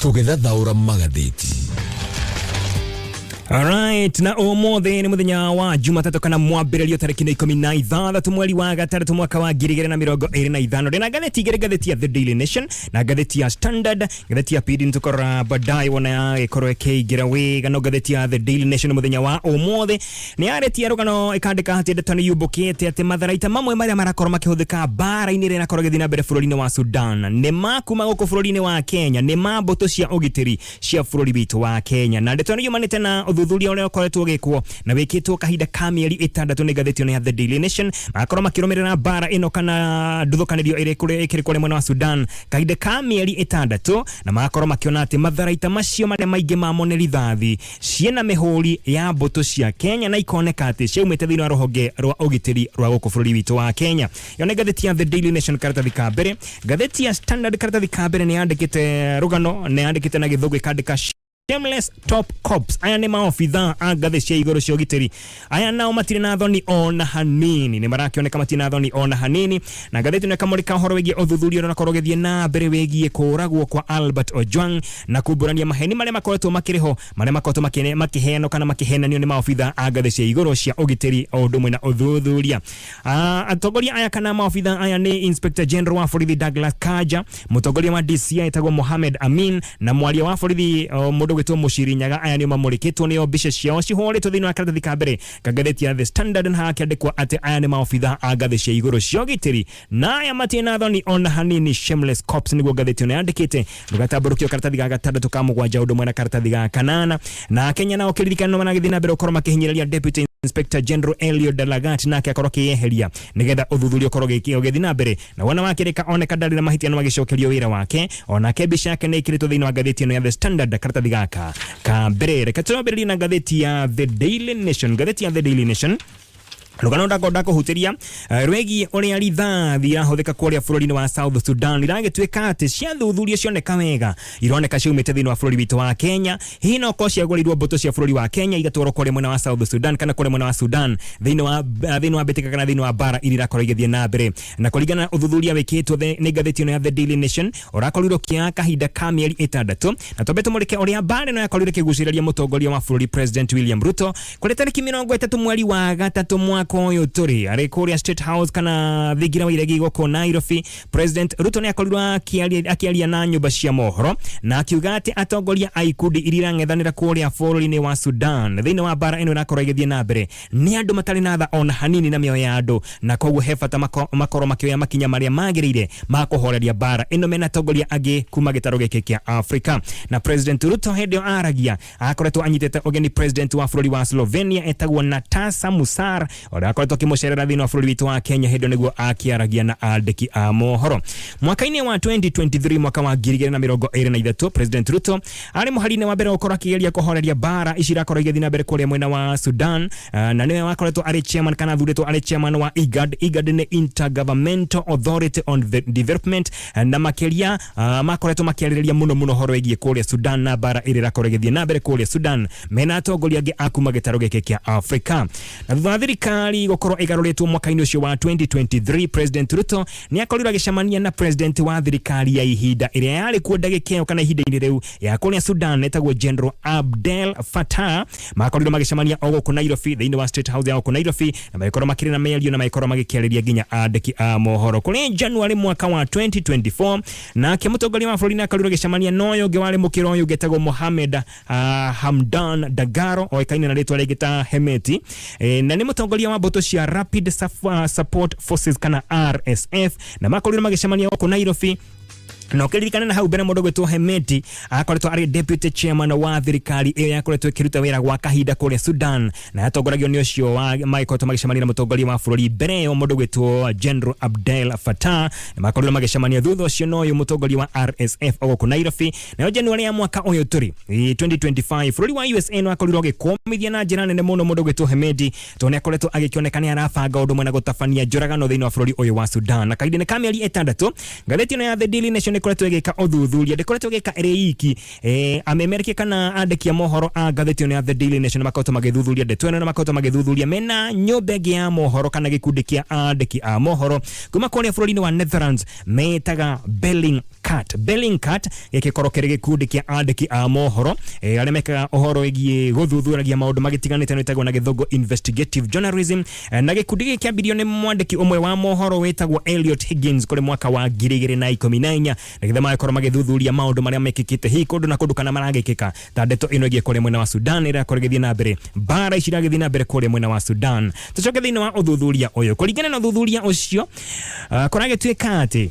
Tugethathaura magathiti. Alright, na omothe ni muthenya wa Jumatatu kana mwambĩrĩrio tarĩki 16 mweri wa gatatũ mwaka wa 2025. Ndina ngathĩti ya The Daily Nation na ngathĩti ya Standard, ngathĩti ya PD ntukora badai wona ikorwo ĩkĩingira wega no ngathĩti ya The Daily Nation muthenya wa omothe ni arĩtie rugano ikandĩka atĩ ndeto nĩ yubũkĩte atĩ matharaita mamwe marĩa marakorwo makĩhũthĩka bara-inĩ rĩrĩa rakorwo gĩthiĩ na mbere bũrũri-inĩ wa Sudan nĩ makuma gũkũ bũrũri-inĩ wa Kenya, nĩ mbũtũ cia ũgitĩri cia bũrũri witũ wa Kenya, na ndeto nĩ yumanĩte na uthuthuria ũrĩa ũkoretwo gĩkwo na wĩkĩtwo kahinda ka mĩeri 6 nĩ ngathĩti ya The Daily Nation makorwo makĩrũmĩrĩra bara ĩno kana nduthokanĩrio ĩrĩ kũrĩ mwena wa Sudan kahinda ka mĩeri 6 na makorwo makĩona atĩ matharaita macio marĩa maingĩ mamo nĩ rithathi ciena mĩhũri ya mbũtũ cia Kenya na ikoneka atĩ ciaumĩte thĩinĩ wa rũhonge rwa ũgitĩri rwa gũkũ bũrũri witũ wa Kenya. Yo nĩ ngathĩti ya The Daily Nation karatathi ka mbere. Ngathĩti ya Standard karatathi ka mbere nĩ yandĩkĩte rugano, nĩ yandĩkĩte na gĩthũngũ ikandĩka shameless top cops. Aya nĩ maofitha a ngathĩ cia igũrũ cia ũgitĩri. Aya nao matirĩ na thoni ona hanini, nĩ marakĩoneka matirĩ na thoni ona hanini, na ngathĩti nĩ kamũrĩka ũhoro wĩgiĩ ũthuthuria ũrĩa ũrakorwo ũgĩthiĩ na mbere wĩgiĩ kũragwo kwa Albert Ojwang na kumbũrania maheni marĩa makoretwo makĩrĩho marĩa makoretwo makĩheanwo kana makĩhenanio nĩ maofitha a ngathĩ cia igũrũ cia ũgitĩri o ũndũ ũmwe na ũthuthuria. Atongoria aya kana maofitha aya nĩ Inspector General wa borithi Douglas Kanja, mũtongoria wa DCI etagwo Mohamed Amin na mwaria wa borithi mũndũ gwĩtwo Mũcirinyaga. Aya nĩo mamũrĩkĩtwo nĩo mbica ciao cihũrĩtwo thĩinĩ wa karatathi ka mbere ngathĩti ya The Standard na hakĩandĩkwo atĩ aya nĩ maofitha a ngathĩ cia igũrũ cia ũgitĩri na aya matirĩ na thoni ona hanini, shameless cops nĩguo ngathĩti ĩno yandĩkĩte. Ndũgatambũrũkio karatathi ga 6 ka 7 ũndũ ũmwe na karatathi ga 8 na Kenya nao kĩririkano managĩthiĩ na mbere ũkorwo makĩhinyĩrĩria Deputy Inspector General Eliud Lagat nake akorwo akĩyeheria nĩgetha ũthuthuria ũkorwo ũgĩthiĩ na mbere na wona wakĩrĩka oneka ndarĩ na mahĩtia no magĩcokerio wĩra wake. Onake mbica yake nĩ ĩkĩrĩtwo thĩinĩ wa ngathĩti ĩno ya The Standard karatathi gaka ka mbere. Reke tũambĩrĩrie na ngathĩti ya The Daily Nation. Ngathĩti ya The Daily Nation rugano ndakũhutĩria rwĩgiĩ ũrĩa rithathi irahũthĩka kũrĩa bũrũri-inĩ wa South Sudan iragĩtuĩka atĩ ciathuthuria cioneka wega ironeka ciumĩte thĩinĩ wa bũrũri witũ wa Kenya. Hihi no ko ciagũrĩirwo mbũtũ cia bũrũri wa Kenya igatwarwo kũrĩa mwena wa South Sudan kana kũrĩa mwena wa Sudan thĩinĩ wa mbĩtĩka kana thĩinĩ wa bara iria irakorwo igĩthiĩ na mbere. Na kũringana na ũthuthuria wĩkĩtwo nĩ ngathĩti ĩno ya The Daily Nation ũrakorirwo kĩa kahinda ka mĩeri 6 na twambe tũmũrĩke ũrĩa bara ĩno yakorirwo ĩkĩgucĩrĩria mũtongoria wa bũrũri President William Ruto kũrĩ tarĩki 30 mweri wa gatatũ mwaka ũyũ tũrĩ arĩ kũrĩa State House kana thingira wa iregi gũkũ Nairobi. President Ruto nĩ akorirwo akĩaria na nyũmba cia mohoro na akiuga atĩ atongoria a ikundi iria irang'ethanĩra kũrĩa bũrũri-inĩ wa Sudan thĩinĩ wa bara ĩno ĩrakorwo igĩthiĩ na mbere nĩ andũ matarĩ na tha ona hanini na mĩoyo ya andũ, na koguo he bata makorwo makĩoya makinya marĩa magĩrĩire ma kũhoreria bara ĩno mena atongoria angĩ kuma gĩtarũ gĩkĩ kĩa Africa. Na President Ruto hĩndĩ ĩyo aragia akoretwo anyitĩte ũgeni President wa bũrũri wa Slovenia etagwo Nataša Musar ũrĩa akoretwo akĩmũcerera thĩinĩ wa bũrũri witũ wa Kenya hĩndĩ nĩguo akĩaragia na andĩki a mohoro. Mwaka-inĩ wa 2023 mwaka wa 2023 President Ruto arĩ mũhari-inĩ wa mbere gũkorwo akĩgeria kũhoreria bara ici irakorwo igĩthiĩ na mbere kũrĩa mwena wa Sudan na nĩwe wakoretwo arĩ chairman kana thurĩtwo arĩ chairman wa IGAD. IGAD nĩ Intergovernmental Authority on Development na makĩria makoretwo makĩarĩrĩria mũno horo wĩgiĩ kũrĩa Sudan na bara ĩrĩa irakorwo igĩthiĩ na mbere kũrĩa Sudan mena atongoria angĩ akuma gĩtarũ gĩkĩ kĩa Africa. Na thutha wa thirikari gũkorwo ĩgarũrĩtwo mwaka-inĩ ũcio wa 2023 President Ruto nĩ akorirwo agĩcemania na president wa thirikari ya ihinda ĩrĩa yarĩ kuo ndagĩka ĩyo kana ihinda-inĩ rĩu ya kũrĩa Sudan etagwo General Abdel Fattah. Makorirwo magĩcemania o gũkũ Nairobi thĩinĩ wa State House ya gũkũ Nairobi na magĩkorwo makĩrĩ na mĩario na magĩkorwo magĩkĩarĩria nginya andĩki a mohoro. Kũrĩ January mwaka wa 2024 nake mũtongoria wa bũrũri nĩ akorirwo agĩcemania na ũyũ ũngĩ warĩ mũkĩra ũyũ ũngĩtagwo Mohamed Hamdan Dagalo oĩkaine na rĩtwa rĩngĩ ta Hemeti na nĩ mũtongoria wa mbũtũ cia Rapid Support Forces kana RSF na makorirwo magĩcemania gũkũ Nairobi. Na ũkĩririkana na hau mbere mũndũ gwĩtwo Hemeti akoretwo arĩ deputy chairman wa thirikari ĩyo yakoretwo ĩkĩruta wĩra gwa kahinda kũrĩa Sudan na yatongoragio nĩ ũcio makoretwo magĩcemania na mũtongoria wa bũrũri mbere ĩyo mũndũ gwĩtwo General Abdel Fattah na makorirwo magĩcemania thutha ũcio no ũyũ mũtongoria wa RSF gũkũ Nairobi. Nayo January ya mwaka ũyũ tũrĩ 2025 bũrũri wa USA no akorirwo agĩkũmithia na njĩra nene mũno mũndũ gwĩtwo Hemeti tondũ nĩ akoretwo agĩkĩoneka nĩ arabanga ũndũ mwena gũtabania njũragano thĩinĩ wa bũrũri ũyũ wa Sudan na kahinda-inĩ ka mĩeri 6 ngathĩti ĩno ya The Daily Nation ikoretwo igika uthuthuria ndikoretwo igika iriki amemerike kana andekia mohoro a ngathĩti ya The Daily Nation makoto magithuthuria ndeto ĩno na makoto magithuthuria mena nyũmba ya mohoro kana gikundi kia andiki a mohoro kuma kũrĩa bũrũri-inĩ wa Netherlands metaga Bellingcat gĩkĩkorwo kĩrĩ gĩkundi kia andiki a mohoro arĩa mekaga ũhoro wĩgiĩ gũthuthuragia maũndũ magĩtiganĩte wĩtagwo na gĩthũngũ investigative journalism na gĩkundi gĩkĩ kĩambirio nĩ mwandĩki ũmwe wa mohoro wĩtagwo Elliot Higgins kũrĩ mwaka wa 2014 na gĩthe magĩkorwo magĩthuthuria maũndũ marĩa mekĩkĩte hihi kũndũ na kũndũ kana maragĩkĩka ta ndeto ĩno ĩgiĩ kũrĩa mwena wa Sudan ĩrĩa kũrĩgĩthiĩ na mbere bara ici iragĩthiĩ na mbere kũrĩa mwena wa Sudan tũcoke thĩinĩ wa ũthuthuria ũyũ kũringana na ũthuthuria ũcio kũragĩtuĩka atĩ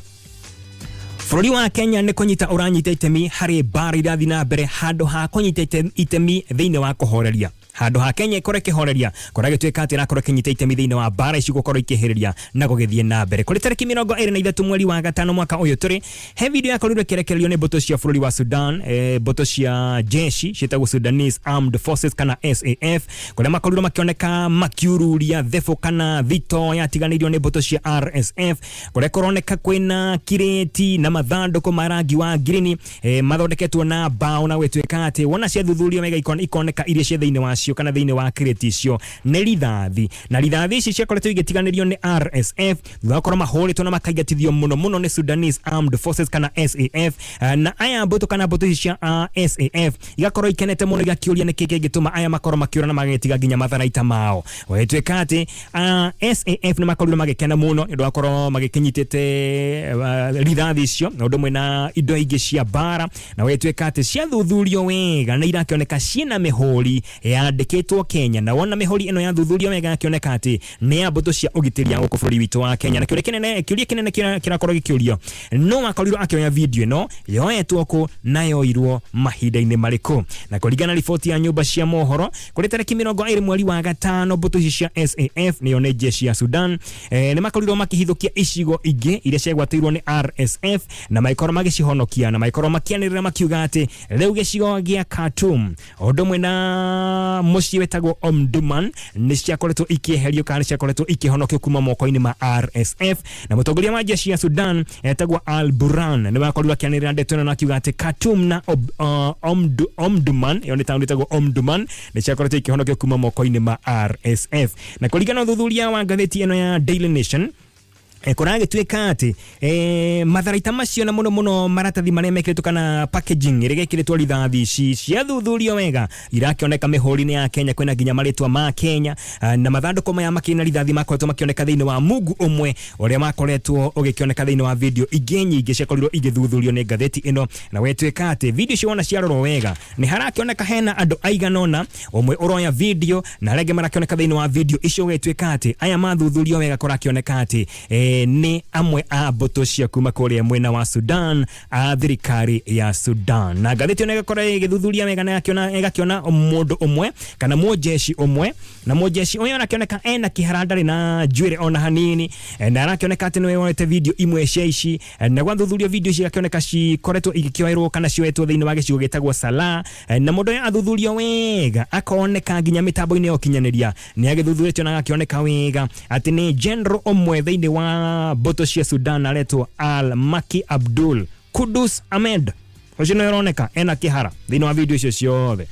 bũrũri wa Kenya nĩ kũnyita ũranyita itemi harĩ bara irathiĩ na mbere handũ ha kũnyita itemi thĩinĩ wa kũhoreria handũ ha Kenya ikore kihoreria kũragĩtuĩka atĩ ĩrakorwo ĩkĩnyita itemi thĩinĩ wa bara ici gũkorwo ikĩhĩrĩria na gũgĩthiĩ na mbere kũrĩ tarĩki 23 mweri wa gatano mwaka ũyũ tũrĩ he video yakorirwo ĩkĩrekererio nĩ mbũtũ cia bũrũri wa Sudan mbũtũ cia jeshi ciĩtagwo Sudanese Armed Forces kana SAF kũrĩa makorirwo makĩoneka makiururia thefo kana thito yatiganĩirio nĩ mbũtũ cia RSF kũrĩa kũroneka kwĩna kireti na mathandũkũ ma rangi wa green mathondeketwo na mbao na gwĩtuĩka atĩ wona ciathuthurio wega ikoneka iria cia thĩinĩ wa kana thĩinĩ wa kireti icio nĩ rithathi na rithathi ici ciakoretwo igĩtiganĩrio nĩ RSF thogora mahũrĩtwo na makaingatithio mũno nĩ Sudanese Armed Forces kana SAF na aya mbũtũ kana mbũtũ ici cia SAF igakorwo ikenete mũno igakĩũria nĩkĩ kĩngĩtũma aya makorwo makĩũra na magetiga nginya matharaita mao gwĩtuĩka atĩ SAF nĩ makorirwo magĩkena mũno nĩ gwakorwo magĩkinyitĩte rithathi icio na ũndũ ũmwe na indo ingĩ cia bara na gwĩtuĩka atĩ ciathuthurio wega nĩ irakĩoneka ciĩna mĩhũri yandĩkĩtwo Kenya na wona mĩhũri ĩno ya thuthurio wega kĩoneka atĩ nĩ ya mbũtũ cia ũgitĩri ya gũkũ bũrũri witũ wa Kenya na kĩũria kĩnene kĩrakorwo gĩkĩũrio no akorirwo akĩoya video ĩno yoetwo kũ na yoirwo mahinda-inĩ marĩkũ na kũringana riboti ya nyũmba cia mohoro kũrĩ tarĩki 20 mweri wa gatano mbũtũ ici cia SAF nĩyo nĩ jeshi ya Sudan nĩ makorirwo makĩhithũkia icigo ingĩ iria ciagwatĩirwo nĩ RSF na maikorwo magĩcihonokia na maikorwo makianĩrĩra makiuga atĩ rĩu gĩcigo gĩa Khartoum ũndũ ũmwe na muciĩ wetagwo Omdurman nĩ ciakoretwo ikĩeherio kana ciakoretwo ikĩhonokio kuma moko-inĩ ma RSF na mũtongoria wa jeshi ya Sudan etagwo Al Burhan nĩ wakorirwo akĩanĩrĩra ndeto ĩno na akiuga atĩ Khartoum na Omdurman yo nĩ taũni ĩtagwo Omdurman nĩ ciakoretwo ikĩhonokio kuma moko-inĩ ma RSF na kũringana na ũthuthuria wa ngathĩti ĩno ya Daily Nation kũragĩtuĩka atĩ matharaita macio na mũno maratathi marĩa mekĩrĩtwo kana packaging ĩrĩa ĩkĩrĩtwo rithathi ici ciathuthurio wega irakĩoneka mĩhũri-inĩ ya Kenya kwĩna nginya marĩtwa ma Kenya na mathandũkũ maya makĩrĩ rithathi makoretwo makĩoneka thĩinĩ wa mungu ũmwe ũrĩa makoretwo ũgĩkĩoneka thĩinĩ wa video ingĩ nyingĩ ciakorirwo igĩthuthurio nĩ ngathĩti ĩno na gwĩtuĩka atĩ video icio wona ciarorwo wega nĩ harakĩoneka hena andũ aigana ũna ũmwe ũroya video na arĩa angĩ marakĩoneka thĩinĩ wa video icio gwĩtuĩka atĩ aya mathuthurio wega kũrakĩoneka atĩ ni amwe a mbũtũ cia kuma kũrĩa mwena wa Sudan a thirikari ya Sudan na ngathĩti ĩno ĩgakorwo ĩgĩthuthuria wega na ĩgakĩona mũndũ ũmwe kana mũjeshi ũmwe na mũjeshi ũyũ arakĩoneka ena kĩhara ndarĩ na njuĩrĩ ona hanini na arakĩoneka atĩ nĩwe wonete video imwe cia ici na gwathuthurio video ici igakĩoneka cikoretwo igĩkĩoerwo kana cioetwo thĩinĩ wa gĩcigo gĩtagwo Salah na mũndũ ũyũ athuthurio wega akoneka nginya mĩtambo-inĩ ya ũkinyanĩria nĩ agĩthuthuritio na agakĩoneka wega atĩ nĩ general ũmwe thĩinĩ wa mbũtũ cia Sudan aretwo Al-Maki Abdul Kudus Ahmed ũcio nĩ ũroneka ena kĩhara thĩinĩ wa video icio ciothe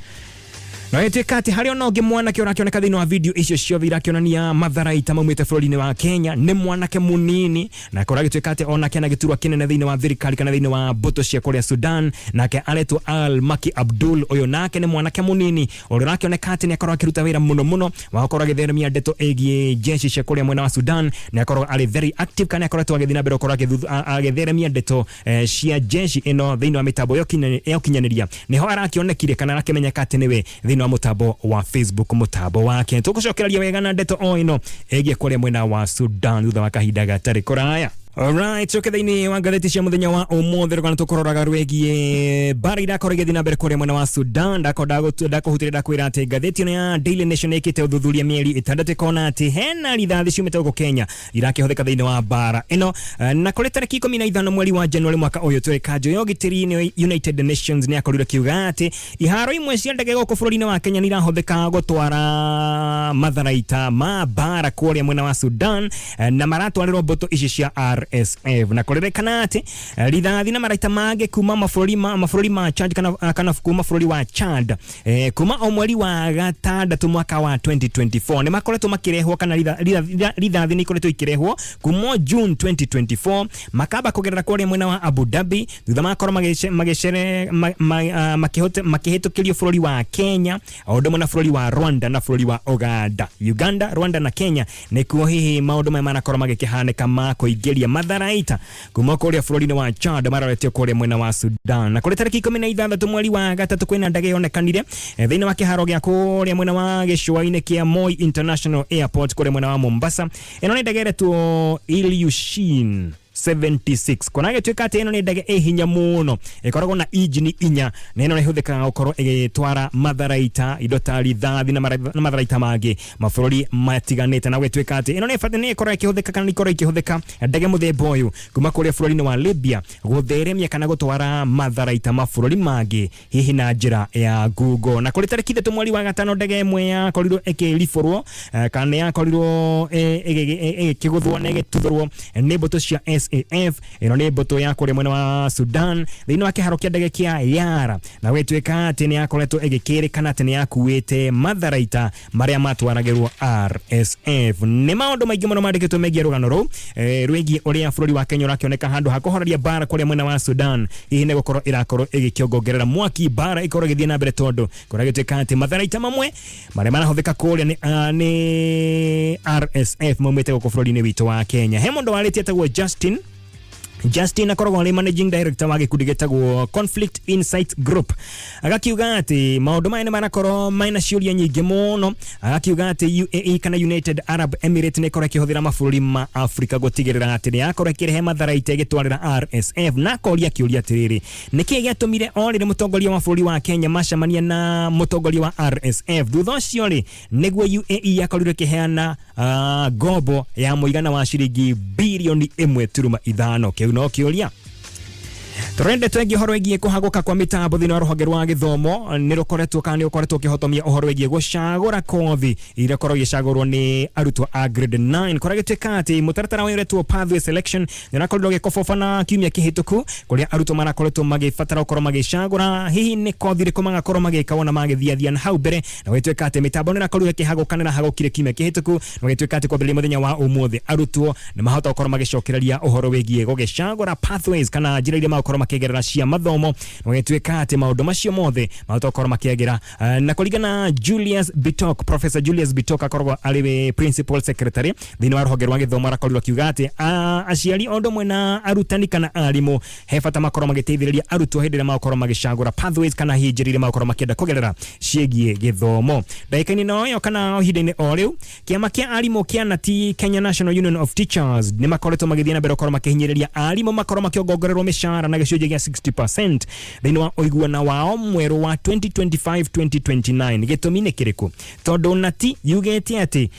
na gwĩtuĩka atĩ harĩ ona ũngĩ mwanake ũrakĩoneka thĩinĩ wa video icio ciothe irakĩonania matharaita maumĩte bũrũri-inĩ wa Kenya nĩ mwanake mũnini na kũragĩtuĩka atĩ onake ena gĩturwa kĩnene thĩinĩ wa thirikari kana thĩinĩ wa mbũtũ cia kũrĩa Sudan nake aretwo Al-Maki Abdul ũyũ nake nĩ mwanake mũnini ũrĩa ũrakĩoneka atĩ nĩ akorwo akĩruta wĩra mũno wa gũkorwo agĩtheremia ndeto ĩgiĩ jeshi cia kũrĩa mwena wa Sudan nĩ akorwo arĩ very active kana akoretwo agĩthiĩ na mbere gũkorwo agĩtheremia ndeto cia jeshi ĩno thĩinĩ wa mĩtambo ya ũkinyanĩria nĩho arakĩonekire kana arakĩmenyeka atĩ nĩwe thĩinĩ wa mũtambo wa Facebook mũtambo wake tũgũcokereria wega na ndeto o ĩno ĩgiĩ kũrĩa mwena wa Sudan thutha wa kahinda gatarĩ kũraya. Alright, so thĩinĩ wa ngathĩti cia mũthenya wa ũmũthĩ rũgano tũkũroraga rwĩgiĩ mbara irakorwo igĩthiĩ na mbere kũrĩa mwena wa Sudan ndakũhutĩria ndakwĩra atĩ ngathĩti ĩno ya Daily Nation ĩkĩte ũthuthuria mĩeri 6 ĩkona atĩ hena rithathi ciumĩte gũkũ Kenya irakĩhũthĩka thĩinĩ wa bara ĩno na kũrĩ tarĩki 15 mweri wa Januari mwaka ũyũ tũrĩ kanjũ ya ũgitĩri United Nations nĩ akorirwo kiuga atĩ iharo imwe cia ndege gũkũ bũrũri-inĩ wa Kenya nĩ irahũthĩka gũtwara matharaita ma bara kũrĩa mwena wa Sudan na maratwarĩrwo mbũtũ ici cia RSF na kurerekana ati rithathi na maraita mage kuma mabũrũri ma Chad kana kuma bũrũri wa Chad kuma o mweri wa gatandatu mwaka wa 2024 ni makoretwo makirehwo kana rithathi ni ikoretwo ikirehwo kuma June 2024 makaba kugerera kũrĩa mwena wa Abu Dhabi thutha makorwo makihĩtũkĩrio bũrũri wa Kenya o ũndũ na bũrũri wa Rwanda na bũrũri wa Uganda, Rwanda na Kenya nĩkuo hihi maũndũ maya manakorwo magĩkĩhanĩka ma kũingĩria matharaita kuma kũrĩa bũrũri-inĩ wa Chad maroretio kũrĩa mwena wa Sudan na kũrĩ tarĩki 16 mweri wa gatatu kwĩna ndege yonekanire thĩinĩ wa kĩharo gĩa kũrĩa mwena wa gĩcũa-inĩ kĩa Moi International Airport kũrĩa mwena wa Mombasa. Ĩno nĩ ndege ĩretwo Ilyushin 76 kona gĩtuĩka atĩ ĩno nĩ ndege hinya mũno ĩkoragwo na injini inya na ĩno nĩ ĩhũthĩkaga gũkorwo ĩgĩtwara matharaita indo ta rithathi na matharaita mangĩ mabũrũri matiganĩte na gũtuĩka atĩ ĩno nĩ ĩkoragwo ĩkĩhũthĩka kana ikoragwo ikĩhũthĩka ndege mũthemba ũyũ kuma kũrĩa bũrũri-inĩ wa Libya gũtheremia kana gũtwara matharaita mabũrũri mangĩ hihi na njĩra ya Google. Na kũrĩ tarĩki 3 mweri wa gatano ndege ĩmwe yakorirwo ĩkĩribũrwo kana yakorirwo ĩkĩgũthwo na ĩgĩtuthũrwo nĩ mbũtũ cia SAF ino nĩ mbũtũ ya kũrĩa mwena wa Sudan thĩinĩ wa kĩharo kĩa ndege kĩa Yara na gũtuĩka atĩ nĩ yakoretwo ĩgĩkĩrĩkana atĩ nĩ yakuĩte matharaita marĩa matwaragĩrwo RSF. Nĩ maũndũ maingĩ mũno mandĩkĩtwo megiĩ rũgano rũu rwĩgiĩ ũrĩa bũrũri wa Kenya ũrakĩoneka handũ ha kũhoreria bara kũrĩa mwena wa Sudan hihi nĩ gũkorwo ĩrakorwo ĩgĩkĩongongerera mwaki bara ikorwo ĩgĩthiĩ na mbere tondũ kũrĩa gũtuĩka atĩ matharaita mamwe marĩa marahũthĩka kũrĩa nĩ RSF maumĩte gũkũ bũrũri-inĩ witũ wa Kenya. He mũndũ warĩtie etagwo Justin akoragwo arĩ managing director wa gĩkundi gĩtagwo Conflict Insight Group agakiuga atĩ maũndũ maya nĩ marakorwo maina ciũria nyingĩ mũno. Agakiuga atĩ UAE kana United Arab Emirates nĩ ĩkorwo ĩkĩhũthĩra mabũrũri ma Africa gũtigĩrĩra atĩ nĩ yakorwo ĩkĩrehe matharaita ĩgĩtwarĩra RSF na akoria kĩũria atĩrĩrĩ nĩkĩĩ gĩatũmire o rĩrĩ mũtongoria wa bũrũri wa Kenya macemania na mũtongoria wa RSF thutha ũcio rĩ nĩguo UAE yakorirwo ĩkĩheana ngombo ya mũigana wa ciringi bilioni 1.5 kĩu no kĩũria Turende twengi horo wĩgiĩ kũhagũka kwa mitambo thĩinĩ wa rũhonge rwa gĩthomo nĩ rũkoretwo kana nĩ ũkoretwo ũkĩhotomia ũhoro wĩgiĩ gũcagũra kothi iria korwo igĩcagũrwo nĩ arutwo a grade 9 kũrĩa gĩtuĩka atĩ mũtaratara wĩretwo pathway selection nĩ ũrakorirwo ũgĩkobobana kiumia kĩhĩtũku kũrĩa arutwo marakoretwo magĩbatara gũkorwo magĩcagũra hihi nĩ kothi irĩkũ magakorwo magĩka wona magĩthiathia na hau mbere na gũtuĩka atĩ mitambo nĩ ĩrakorirwo ĩkĩhagũkanĩra hagũkire kiumia kĩhĩtũku na gũtuĩka atĩ kwambĩrĩria mũthenya wa ũmũthĩ arutwo nĩ mahota gũkorwo magĩcokereria ũhoro wĩgiĩ gũgĩcagũra pathways kana njĩra iria magakorwo makĩgerera cia mathomo na gũtuĩka atĩ maũndũ macio mothe mahota gũkorwo makĩagĩra na kũringana Julius Bitok, Professor Julius Bitok akoragwo arĩ principal secretary thĩinĩ wa rũhonge rwa gĩthomo arakorirwo akiuga atĩ aciari o ũndũ ũmwe na arutani kana arimũ he bata makorwo magĩteithĩrĩria arutwo hĩndĩ ĩrĩa makorwo magĩcagũra pathways kana hihi njĩra iria makorwo makĩenda kũgerera ciĩgiĩ gĩthomo. Ndagĩka-inĩ no yo kana ihinda-inĩ o rĩu kĩama kĩa arimũ kĩa NATI, Kenya National Union of Teachers nĩ makoretwo magĩthiĩ na mbere gũkorwo makĩhinyĩrĩria arimũ makorwo makĩongongererwo mĩcara na gĩcunjĩ gĩa 60% thĩinĩ wa ũiguano wao mwerũ wa 2025-2029. Gĩtũmi nĩ kĩrĩkũ? Tondũ NATI yugĩte atĩ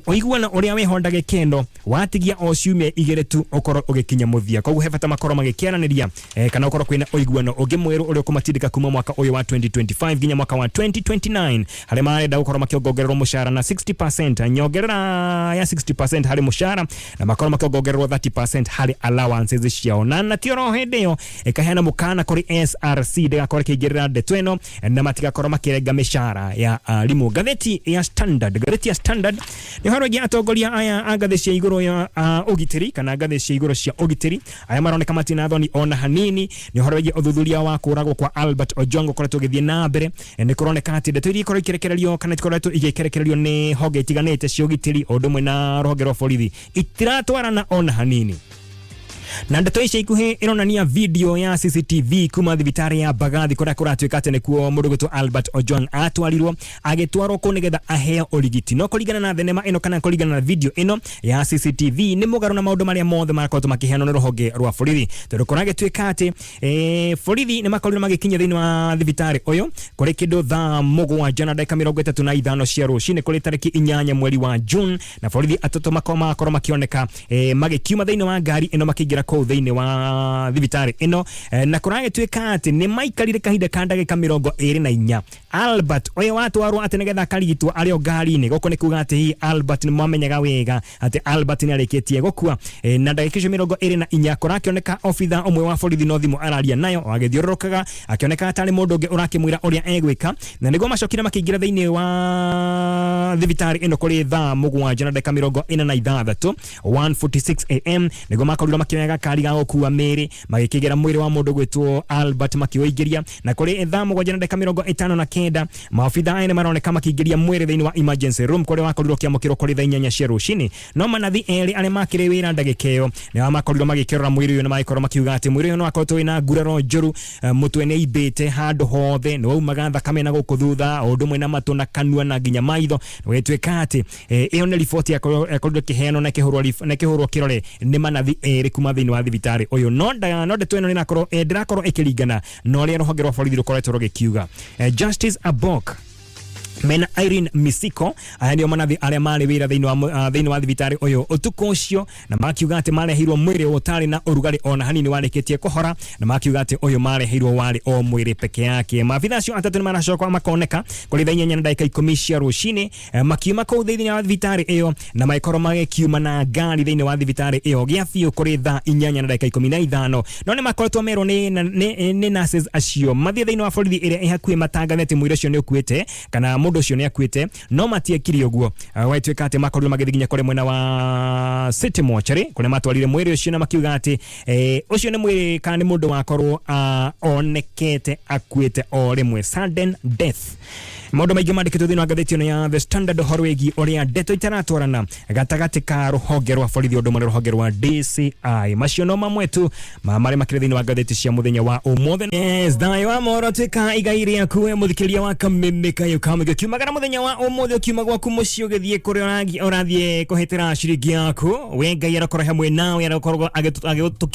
ũiguano ũrĩa wĩhondaga kendo watigia o ciumia igĩrĩ tu ũkorwo ũgĩkinya mũthia. Koguo he bata makorwo magĩkĩaranĩria kana ũkorwo kwĩna ũiguano ũngĩ mwerũ ũrĩa ũkũmatindĩka kuma mwaka ũyũ wa 2025 nginya mwaka wa 2029 harĩa marenda gũkorwo makĩongongererwo mũcara na 60%, nyongerera ya 60% harĩ mũcara na makorwo makĩongongererwo 30% harĩ allowances ciao. Na NATI oro hĩndĩ ĩyo ĩkaheana mũkana kũrĩ SRC ndĩgakorwo ĩkĩingĩrĩra ndeto ĩno na matigakorwo makĩrenga mĩcara ya arimũ. Ngathĩti ya Standard nĩ ũhoro wĩgiĩ atongoria aya a ngathĩ cia igũrũ ya ũgitĩri kana ngathĩ cia igũrũ cia ũgitĩri aya maroneka matina thoni ona hanini. Nĩ ũhoro wĩgiĩ ũthuthuria wa kũragwo kwa Albert Ojwang ũkoretwo ũgĩthiĩ na mbere. Nĩ kũroneka atĩ ndeto iria ikorwo ikĩrekererio kana ikoretwo igĩkĩrekererio nĩ honge itiganĩte cia ũgitĩri o ũndũ ũmwe na rũhonge rwa borithi itiratwarana ona hanini. Na ndeto ici ikuhĩ ĩronania video ya CCTV kuma thibitarĩ ya Mbagathi kũrĩa kũratuĩka atĩ nĩkuo mũndũ gwĩtwo Albert Ojwang atwarirwo agĩtwarwo kũ nĩgetha aheo ũrigiti. No kũringana na thenema ĩno kana kũringana na video ĩno ya CCTV nĩ mũgarũ na maũndũ marĩa mothe marakoretwo makĩheanwo nĩ rũhonge rwa borithi, tondũ kũragĩtuĩka atĩ borithi nĩ makorirwo magĩkinya thĩinĩ wa thibitarĩ ũyũ kũrĩ kĩndũ thaa 7 na ndagĩka 35 cia rũcinĩ kũrĩ tarĩki 8 mweri wa June, na borithi atatũ makorwo makĩoneka magĩkiuma thĩinĩ wa ngari ĩno makĩingĩra makiingira ko thiini wa thibitari ino na kuragituika ati ni maikarire kahinda ka ndagika 24 Albert oyo watwarwo ati nigetha karigitwo ario ngari-ini goko ni kuga ati Albert ni mwamenyaga wega ati Albert ni arikitie gukua na ndagika 24 kurakioneka ofitha omwe wa borithi no thimu araria nayo agithiururukaga akioneka atari mundu ungi urakimwira uria egwika na nigo macokire makiingira thiini wa thibitari ino kuri thaa 7:46 1:46 am nigo makorira makioyaga kari ga gukua miri magikigera mwiri wa mundu gwitwo Albert makiwingiria na kuri thaa 7:59 maofitha ene maroneka makiingiria mwiri thiini wa emergency room kuri wakorirwo kiamukiro kuri thaa 8 cia rucini no manathi eri ale makire wira ndagika iyo ni makorirwo magikirora mwiri uyu na maikoro makiuga ati mwiri uyu no akorwo ina nguraro njuru mutwe ni ibite handu hothe no umaga thakame na guku thutha undu mwe na matu na kanua na nginya maitho wetweka ati iyo ni riboti yakorirwo kiheno na kihurwo kirore ni manathi eri kuma thiini wa thibitari uyu no ndeto ino ninakorwo ndirakorwo ikiringana no ria ruhonge rwa borithi rukoretwo rugikiuga Justice Abok Mena Irene Misiko ndio manathi aria mari wira thiini wa thibitari uyu utuko ucio na makiuga ati marehirwo mwiri utari na urugari ona hanini warikitie kuhora na makiuga ati uyu marehirwo wari o mwiri peke yake mabitha acio atatu ni maracoka makoneka kuri thaa 4 na ndagika 10 cia rucini makiuma kuu thiini wa thibitari iyo na maikoro magikiuma na ngari thiini wa thibitari iyo giathio kuri thaa 4 na ndagika 15 no ni makoretwo merwo ni nurses acio mathie thiini wa borithi iria ihakui matangathete mwiri ucio ni ukuite kana mundu ucio ni akuite no matiekiri uguo waitweka ati makorwo magithiginya kuri mwena wa City Mortuary kune matwarire mwiri ucio na makiuga ati ucio ni mwiri kana ni mundu wakorwo onekete akuite o rimwe sudden death maundu maingi mandikitwo thiini wa ngathiti ino ya The Standard horwegi uria ndeto itaratwarana gatagati ka ruhonge rwa borithi undu mwe ruhonge rwa DCI macio no mamwetu mari makire thiini wa ngathiti cia muthenya wa umothe thayo wa moro twika igairi yaku muthikiria wa kameme kayo kamwe kiumagara muthenya wa umothe ukiuma gwaku mucii ugithie kuri urathie kuhitira ciringi yaku we ngai arakora hamwe nawe arakorwo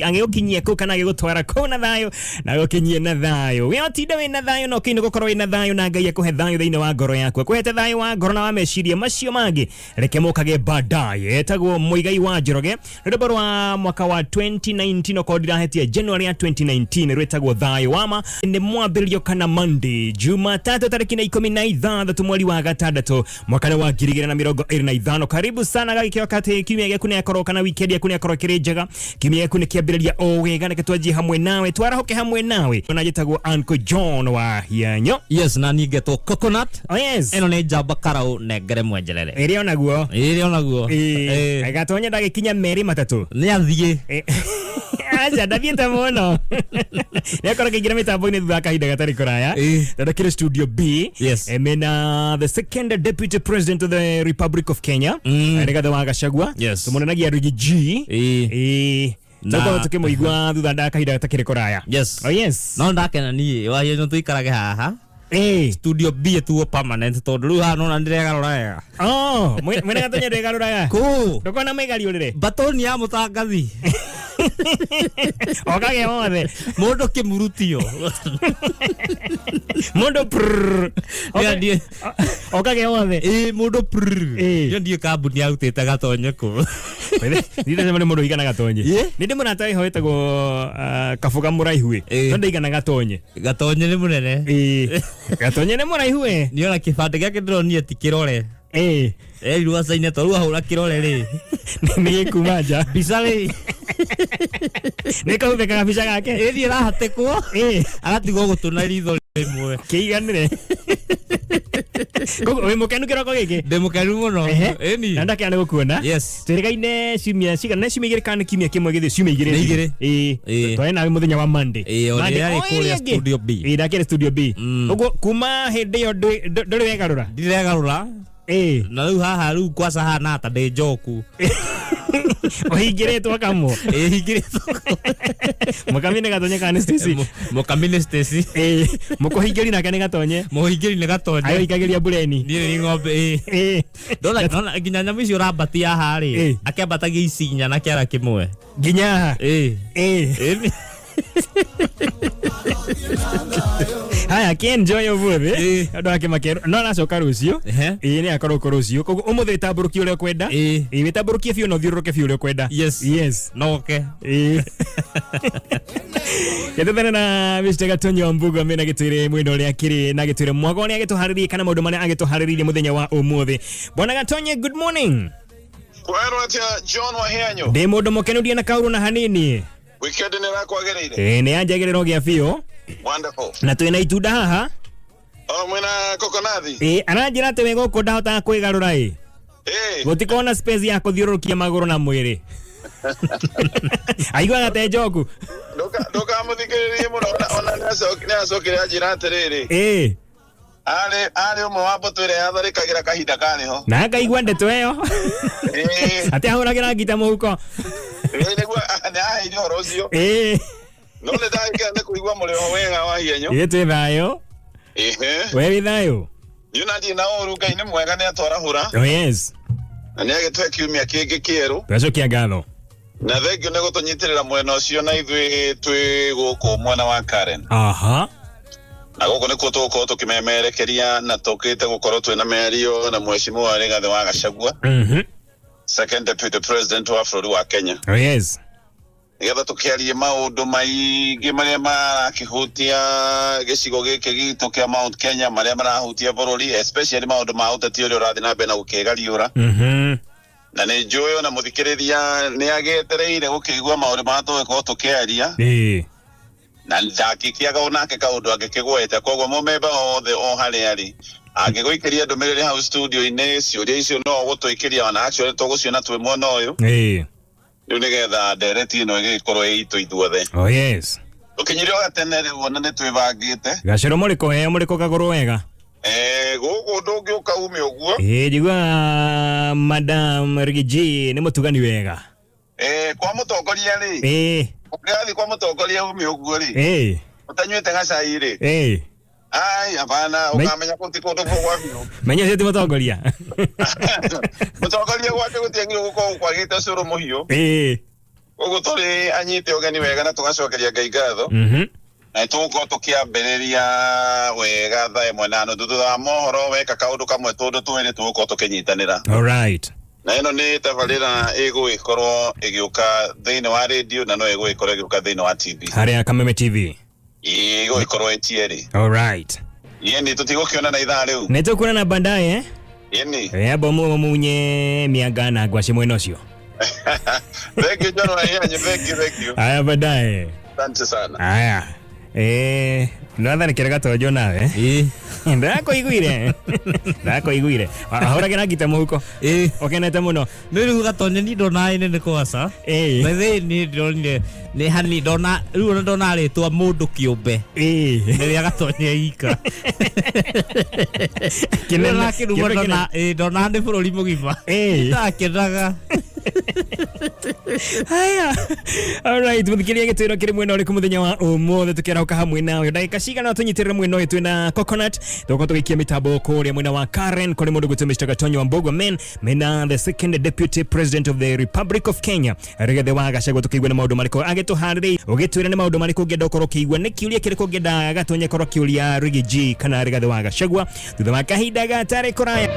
agigukinyia ku kana agigutwara ku na thayo na gukinyie na thayo we otinda we na thayo no kini gukorwo na thayo na ngai akuhe thayo thiini wa ngoro yaku kuhete thayo wa ngoro na wa meciria macio mangi reke mukage baadaye etagwo muigai wa njoroge rwimbo rwa mwaka wa 2019 okondira hetia January ya 2019 rwetagwo thayo wama ni mwambĩrĩrio kana Monday Jumatatu tariki 16 mweri wa gatandatu mwaka wa 2025 karibu sana gagikio kati kimia gĩaku nĩ akorwo kana weekend yaku nĩ akorwo kĩrĩ njega kimia gĩaku nĩ kĩambĩrĩria o wega na twanjie hamwe nawe twarahoke hamwe nawe ona gĩtagwo Uncle John wa Hianyo yes na ningetwo coconut oh yes eno nĩ njamba karau nengere mwenjerere ĩrĩa onaguo gatonye ndagĩkinya meri matatu nĩ athie aja ndavieta muno nekora kigira mitambo-ini thutha kahinda gatari kuraya tondu kiri studio B mena the second deputy president of the Republic of Kenya Rigathi wa Gachagua tumunenagia Rigi G Nako tukimuigua thutha nda kahinda gatakiri kuraya no ndakena nie wayo no tuikarage haha studio B tuo permanent tondu riu ha no na ndiregarura wega mwene gatonye ndiregarura wega ku ndukona megari urire batoni ya mutangathi okage wothe mundu kimurutio mundu okage wothe mundu yo ndie kambuni autite gatonye ku ndire sema ni mundu igana gatonye ni ndi munata ihoetagwo kafuga muraihu no ndigana gatonye ni munene gatonye ni muraihu ni ona kibande giake ndironie ti kirore irua saine to ruhura kirore ri ni kumanja bisale Niko ubeka kabisa gake eri rahatekwo agatigwo gutuna ritho rimwe kiiganire gogo we mukenu kiroko giki ndemukenu muno eni nanda kiane gukuona terigaine simia cigana cimigire kana kimia kimwe githi cimigire twae nawe muthenya wa Monday Monday kuri studio B ndakire studio B ugo kuma hindi yo ndori wegarura ndiregarura na riu haha riu kwasa hana ta de joku ohigiretwo kamo higiretwo mukamine gatonye kana Stacy mukamine Stacy mukohigiri na kana gatonye muhigiri na gatonye ayo ikagiria bureni ni ng'ombe dona ginya nyama icio rabati ya hari akĩambatagia isinya na kĩara kĩmwe ginya haya kienjoy obuthi andu ake makero no nacoka rucio ni akorwo rucio koguo umuthi tamburuki uria kwenda witamburukie biu no thiururuke biu uria kwenda yes no okay Ketethana na Mr. Gatonye wa MBUGUA mena gitwire mwino ria kiri na gitwire mwago ni agituharirie kana maundu mane agituharirie muthenya wa umuthi. Bwana Gatonye, good morning. Kwero atia John wa Hianyo. Ndi mundu mukenurie na kauru na hanini. Weekend ni rakwagereire. Ni anjagerero gia biu. Wonderful. Na twina itunda haha. Mwena kokonathi. Aranjira ati we guku ndahota kwigarura gutikona space ya kuthiururukia maguru na mwiri. Aigua te joku. Ndoka muthikiririe muno ona nacokire anjira atiriri. Ali umwe wa mbutwire yatharikagira kahinda kariho. Na akaigua ndeto iyo. Ati ahuragira ngita muhuko. Niguo nahire horo ucio. No le ndagikira ni kuigua muriro wega wa Hianyo. Twi thayo. We wi thayo. Yunadi na oru Ngai ni mwega ni atwarahura. Oh yes. Na ni agitwe kiumia kingi kieru. Twacokia ngatho. Na thengio ni gutunyitirira mwena ucio na ithui twi guku mwena wa Karen. Aha. Na guku ni kutuko tukimemerekeria na tukite gukorwo twina merio na mheshimiwa Rigathi wa Gachagua. Second deputy president wa bũrũri wa Kenya. Oh yes. Nigetha tukiarie maundu maingi maria marakihutia gicigo giki gitu kia Mount Kenya maria marahutia bũrũri, especially maundu ma uteti uria urathi na mbere na gukigariura. Na ni njuyo na muthikiriria ni agetereire gukigua maundu ma tuko tukiaria. Na ndakikiaga onake kaundu agikigwete koguo mumemba othe o hari ari agiguikiria ndumiriri hau studio ine ciuria icio no gutwikiria ona actually tuguciona twi mwena uyu riu nigetha ndereti ino igikorwo itu ithuothe. Oh yes. Ukinyirio gatene riu ona ni twibangite gaciro muriko muriko kaguru wega gugu ndungiuka ume uguo njigua Madam Rigiji ni mutugani wega kwa mutongoria ri ukiathi kwa mutongoria ume uguo ri utanyuite gacai ri ai hapana ukamenya kuti kundu kwa biu menya seti mutongoria mutongoria gwake gutiengire gukorwo kwagite curu muhiu uguo turi anyite ugeni wega na tugacokeria Ngai ngatho na tuko tukiambiriria wega tha imwe na nuthu thutha wa mohoro weka kaundu kamwe tundu twiri tuko tukinyitanira. All right. Na ino ni tabarira iguikorwo igiuka thiini wa radio na no iguikorwo igiuka thiini wa TV haria Kameme TV iguikorwo etieri. All right. Yeni tutigukiona na ithaa riu ni tukuona baadaye yeni bomu munye mianga na ngwaci mwena ucio. Thank you John wa Hianyo, thank you. Aya baadaye. Asante sana. Aya. Nada kirega tojo nawe. Ndako iguire. Ahora ngita muhuko. Okenete muno. Niru Gatonye ni ndona ine ni kwasa. Bethe ni ndonire ni hani ndona riu ndona ritwa mundu kiumbe. Ni Gatonye ika. Kinena kirumo ndona ndona ndi bũrũri mugima. Ndakenaga. Haya. All right, muthikiria gitwiro kiri mwena uri kumuthenya wa umuthi tukirauka hamwe nawe ndagika cigana tunyitirira mwena uyu twina coconut tuko tugikia mitambo kuria mwena wa Karen kuri mundu gutu Mr. Gatonye wa MBUGUA mena the second deputy president of the Republic of Kenya Rigathi wa Gachagua tukigwa na maundu mariko agituhariri ugitwira ni maundu mariko ngenda ukorwo kigwa ni kiuria kiriko ngenda Gatonye korwo kiuria Rigiji kana Rigathi wa Gachagua thutha wa kahinda gatari kuraya.